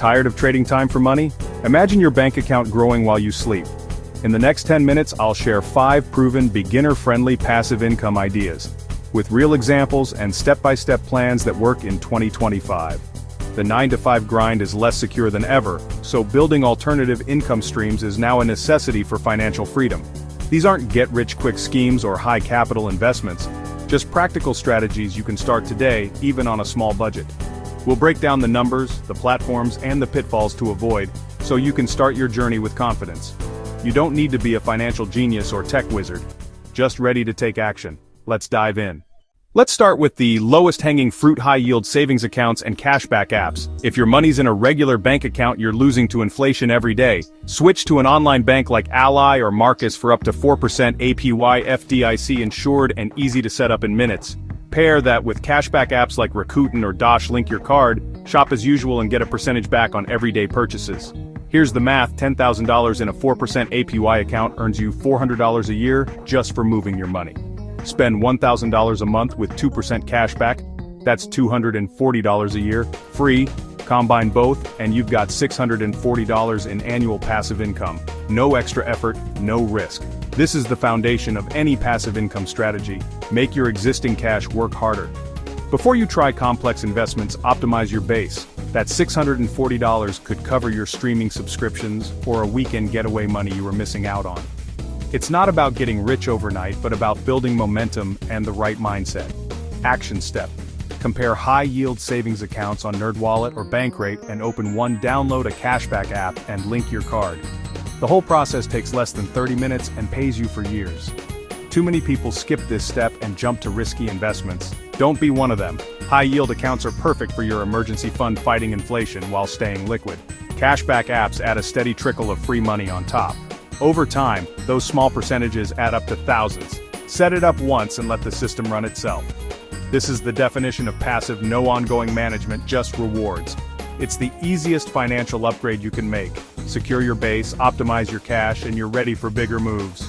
Tired of trading time for money? Imagine your bank account growing while you sleep. In the next 10 minutes, I'll share 5 proven beginner-friendly passive income ideas, with real examples and step-by-step plans that work in 2025. The 9-to-5 grind is less secure than ever, so building alternative income streams is now a necessity for financial freedom. These aren't get-rich-quick schemes or high-capital investments, just practical strategies you can start today, even on a small budget. We'll break down the numbers, the platforms, and the pitfalls to avoid, so you can start your journey with confidence. You don't need to be a financial genius or tech wizard, just ready to take action. Let's dive in. Let's start with the lowest hanging fruit high-yield savings accounts and cashback apps. If your money's in a regular bank account you're losing to inflation every day, switch to an online bank like Ally or Marcus for up to 4% APY FDIC insured and easy to set up in minutes. Pair that with cashback apps like Rakuten or Dosh. Link your card, shop as usual and get a percentage back on everyday purchases. Here's the math: $10,000 in a 4% APY account earns you $400 a year just for moving your money. Spend $1,000 a month with 2% cash back, that's $240 a year, free. Combine both, and you've got $640 in annual passive income. No extra effort, no risk. This is the foundation of any passive income strategy. Make your existing cash work harder. Before you try complex investments, optimize your base. That $640 could cover your streaming subscriptions or a weekend getaway money you were missing out on. It's not about getting rich overnight, but about building momentum and the right mindset. Action step. Compare high-yield savings accounts on NerdWallet or Bankrate and open one. Download a cashback app and link your card. The whole process takes less than 30 minutes and pays you for years. Too many people skip this step and jump to risky investments. Don't be one of them. High-yield accounts are perfect for your emergency fund fighting inflation while staying liquid. Cashback apps add a steady trickle of free money on top. Over time, those small percentages add up to thousands. Set it up once and let the system run itself. This is the definition of passive: no ongoing management, just rewards. It's the easiest financial upgrade you can make. Secure your base, optimize your cash, and you're ready for bigger moves.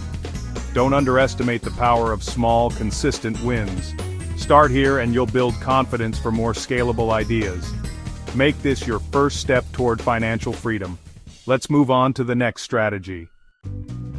Don't underestimate the power of small, consistent wins. Start here and you'll build confidence for more scalable ideas. Make this your first step toward financial freedom. Let's move on to the next strategy.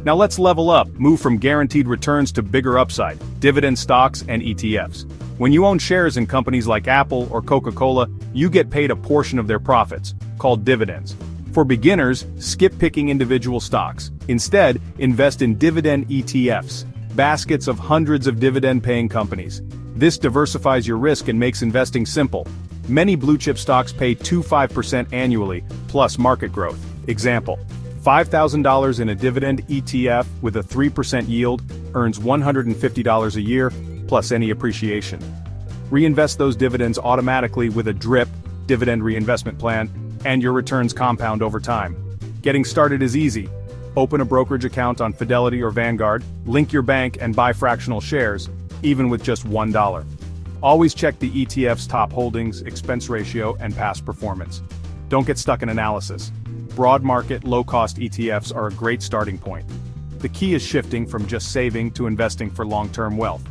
Now let's level up, move from guaranteed returns to bigger upside, dividend stocks and ETFs. When you own shares in companies like Apple or Coca-Cola, you get paid a portion of their profits, called dividends. For beginners, skip picking individual stocks. Instead, invest in dividend ETFs, baskets of hundreds of dividend-paying companies. This diversifies your risk and makes investing simple. Many blue-chip stocks pay 2-5% annually, plus market growth. Example: $5,000 in a dividend ETF with a 3% yield earns $150 a year, plus any appreciation. Reinvest those dividends automatically with a DRIP, dividend reinvestment plan, and your returns compound over time. Getting started is easy. Open a brokerage account on Fidelity or Vanguard, link your bank and buy fractional shares, even with just $1. Always check the ETF's top holdings, expense ratio, and past performance. Don't get stuck in analysis. Broad market, low-cost ETFs are a great starting point. The key is shifting from just saving to investing for long-term wealth.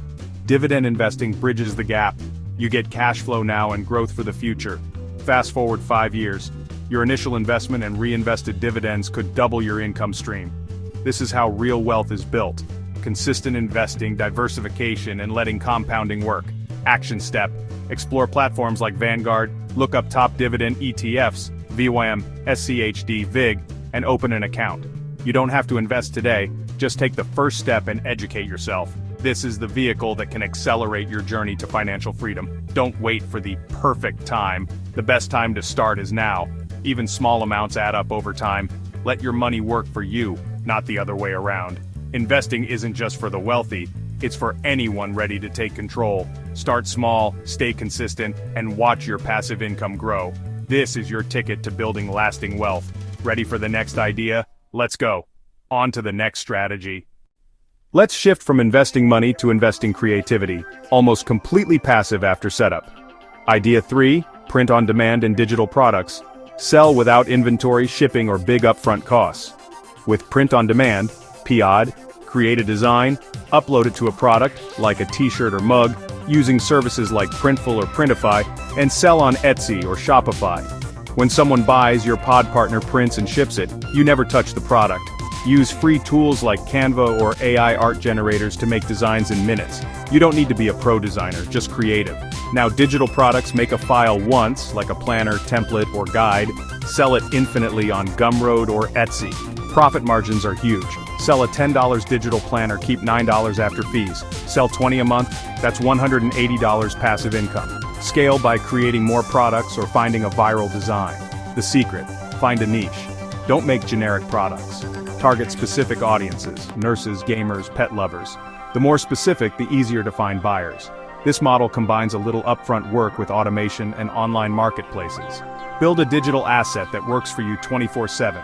Dividend investing bridges the gap. You get cash flow now and growth for the future. Fast forward 5 years. Your initial investment and reinvested dividends could double your income stream. This is how real wealth is built. Consistent investing, diversification, and letting compounding work. Action step. Explore platforms like Vanguard, look up top dividend ETFs, VYM, SCHD, VIG, and open an account. You don't have to invest today, just take the first step and educate yourself. This is the vehicle that can accelerate your journey to financial freedom. Don't wait for the perfect time. The best time to start is now. Even small amounts add up over time. Let your money work for you, not the other way around. Investing isn't just for the wealthy, it's for anyone ready to take control. Start small, stay consistent, and watch your passive income grow. This is your ticket to building lasting wealth. Ready for the next idea? Let's go. On to the next strategy. Let's shift from investing money to investing creativity, almost completely passive after setup. Idea 3, print on demand and digital products. Sell without inventory, shipping, or big upfront costs. With print on demand, POD, create a design, upload it to a product, like a t-shirt or mug, using services like Printful or Printify, and sell on Etsy or Shopify. When someone buys, your pod partner prints and ships it. You never touch the product. Use free tools like Canva or AI art generators to make designs in minutes. You don't need to be a pro designer, just creative. Now, digital products: make a file once, like a planner, template, or guide. Sell it infinitely on Gumroad or Etsy. Profit margins are huge. Sell a $10 digital planner, keep $9 after fees. Sell 20 a month, that's $180 passive income. Scale by creating more products or finding a viral design. The secret: find a niche. Don't make generic products. Target specific audiences: nurses, gamers, pet lovers. The more specific, the easier to find buyers. This model combines a little upfront work with automation and online marketplaces. Build a digital asset that works for you 24/7.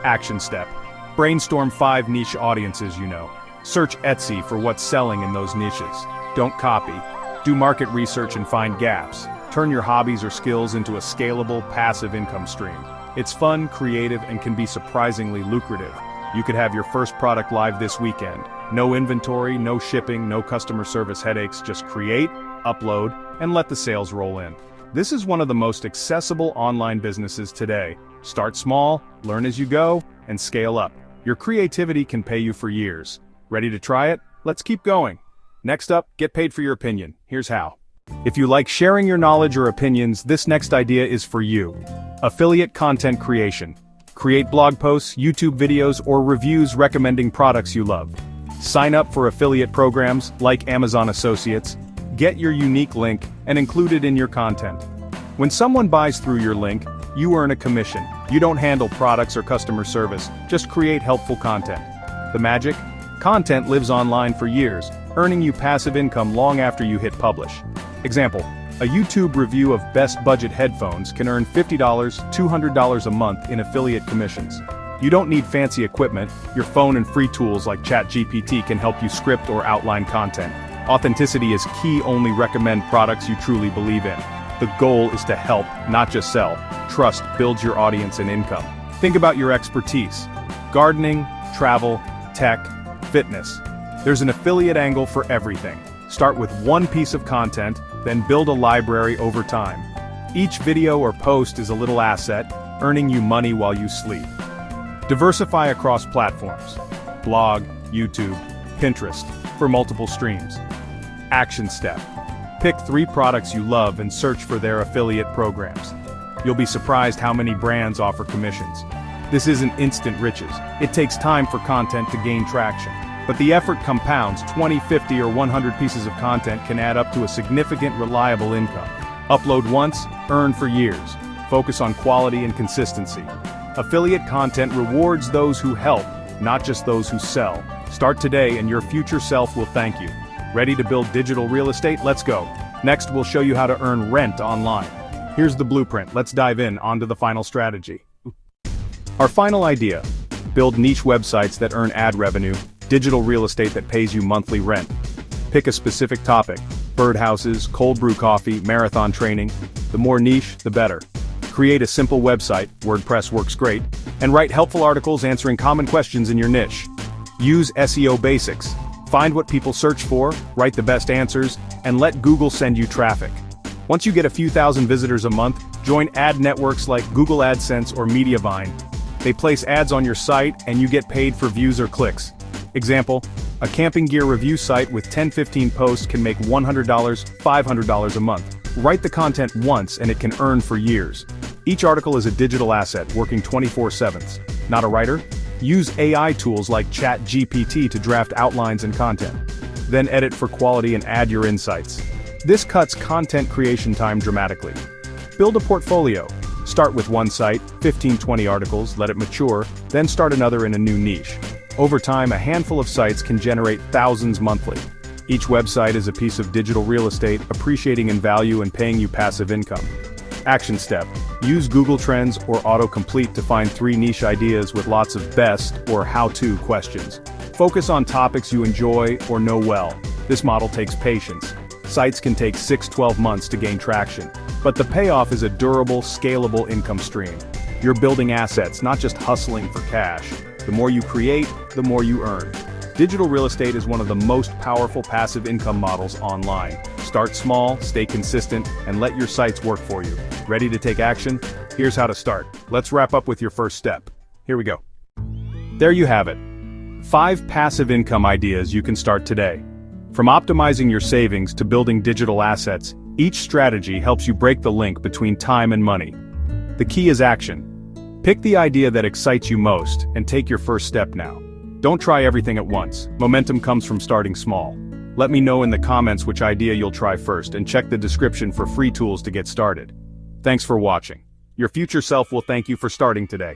Action step: brainstorm 5 niche audiences you know. Search Etsy for what's selling in those niches. Don't copy. Do market research and find gaps. Turn your hobbies or skills into a scalable, passive income stream. It's fun, creative, and can be surprisingly lucrative. You could have your first product live this weekend. No inventory, no shipping, no customer service headaches. Just create, upload, and let the sales roll in. This is one of the most accessible online businesses today. Start small, learn as you go, and scale up. Your creativity can pay you for years. Ready to try it? Let's keep going. Next up, get paid for your opinion. Here's how. If you like sharing your knowledge or opinions, this next idea is for you. Affiliate content creation. Create blog posts, YouTube videos, or reviews recommending products you love. Sign up for affiliate programs like Amazon Associates. Get your unique link and include it in your content. When someone buys through your link, you earn a commission. You don't handle products or customer service, just create helpful content. The magic? Content lives online for years, earning you passive income long after you hit publish. Example: a YouTube review of best budget headphones can earn $50, $200 a month in affiliate commissions. You don't need fancy equipment. Your phone and free tools like ChatGPT can help you script or outline content. Authenticity is key. Only recommend products you truly believe in. The goal is to help, not just sell. Trust builds your audience and income. Think about your expertise: gardening, travel, tech, fitness. There's an affiliate angle for everything. Start with one piece of content, then build a library over time. Each video or post is a little asset, earning you money while you sleep. Diversify across platforms: blog, YouTube, Pinterest, for multiple streams. Action step: pick 3 products you love and search for their affiliate programs. You'll be surprised how many brands offer commissions. This isn't instant riches. It takes time for content to gain traction. But the effort compounds. 20, 50, or 100 pieces of content can add up to a significant, reliable income. Upload once, earn for years. Focus on quality and consistency. Affiliate content rewards those who help, not just those who sell. Start today and your future self will thank you. Ready to build digital real estate? Let's go. Next, we'll show you how to earn rent online. Here's the blueprint. Let's dive in onto the final strategy. Our final idea: build niche websites that earn ad revenue. Digital real estate that pays you monthly rent. Pick a specific topic: birdhouses, cold brew coffee, marathon training. The more niche, the better. Create a simple website, WordPress works great, and write helpful articles answering common questions in your niche. Use SEO basics. Find what people search for, write the best answers, and let Google send you traffic. Once you get a few thousand visitors a month, join ad networks like Google AdSense or Mediavine. They place ads on your site and you get paid for views or clicks. Example: a camping gear review site with 10-15 posts can make $100, $500 a month. Write the content once and it can earn for years. Each article is a digital asset working 24/7. Not a writer? Use AI tools like ChatGPT to draft outlines and content. Then edit for quality and add your insights. This cuts content creation time dramatically. Build a portfolio. Start with one site, 15-20 articles, let it mature, then start another in a new niche. Over time, a handful of sites can generate thousands monthly. Each website is a piece of digital real estate, appreciating in value and paying you passive income. Action step: use Google Trends or autocomplete to find 3 niche ideas with lots of best or how-to questions. Focus on topics you enjoy or know well. This model takes patience. Sites can take 6-12 months to gain traction, but the payoff is a durable, scalable income stream. You're building assets, not just hustling for cash. The more you create, the more you earn. Digital real estate is one of the most powerful passive income models online. Start small, stay consistent, and let your sites work for you. Ready to take action? Here's how to start. Let's wrap up with your first step. Here we go. There you have it. 5 passive income ideas you can start today. From optimizing your savings to building digital assets, each strategy helps you break the link between time and money. The key is action. Pick the idea that excites you most and take your first step now. Don't try everything at once. Momentum comes from starting small. Let me know in the comments which idea you'll try first, and check the description for free tools to get started. Thanks for watching. Your future self will thank you for starting today.